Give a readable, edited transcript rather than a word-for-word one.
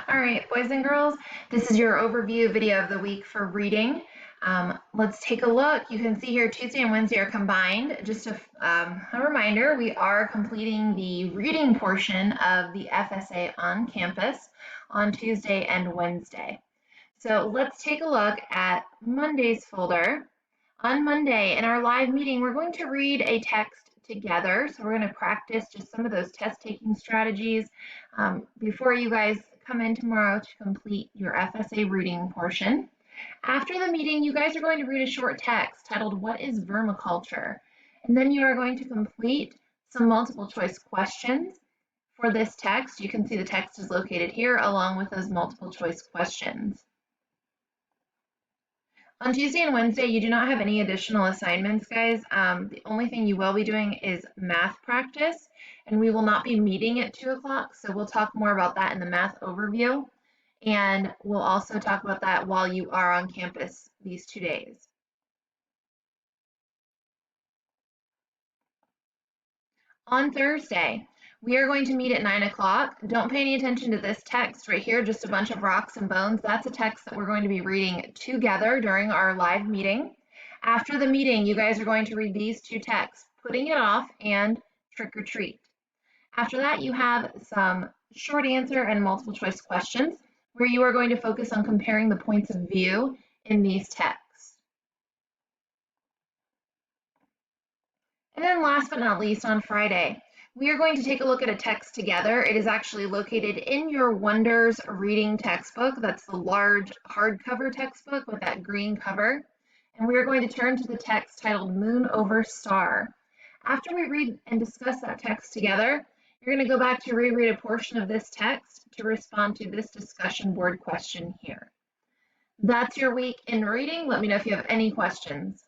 All right, boys and girls, this is your overview video of the week for reading. Let's take a look. You can see here Tuesday and Wednesday are combined. Just a reminder, we are completing the reading portion of the FSA on campus on Tuesday and Wednesday. So let's take a look at Monday's folder. On Monday, in our live meeting, we're going to read a text together. So we're going to practice just some of those test-taking strategies before you guys come in tomorrow to complete your FSA reading portion. After the meeting, you guys are going to read a short text titled, "What is vermiculture?" And then you are going to complete some multiple choice questions for this text. You can see the text is located here along with those multiple choice questions. On Tuesday and Wednesday, you do not have any additional assignments, guys. The only thing you will be doing is math practice, and we will not be meeting at 2 o'clock, so we'll talk more about that in the math overview, and we'll also talk about that while you are on campus these 2 days. On Thursday, we are going to meet at 9 o'clock. Don't pay any attention to this text right here, just a bunch of rocks and bones. That's a text that we're going to be reading together during our live meeting. After the meeting, you guys are going to read these 2 texts, Putting It Off and Trick or Treat. After that, you have some short answer and multiple choice questions where you are going to focus on comparing the points of view in these texts. And then last but not least, on Friday, we are going to take a look at a text together. It is actually located in your Wonders reading textbook. That's the large hardcover textbook with that green cover. And we are going to turn to the text titled Moon Over Star. After we read and discuss that text together, you're going to go back to reread a portion of this text to respond to this discussion board question here. That's your week in reading. Let me know if you have any questions.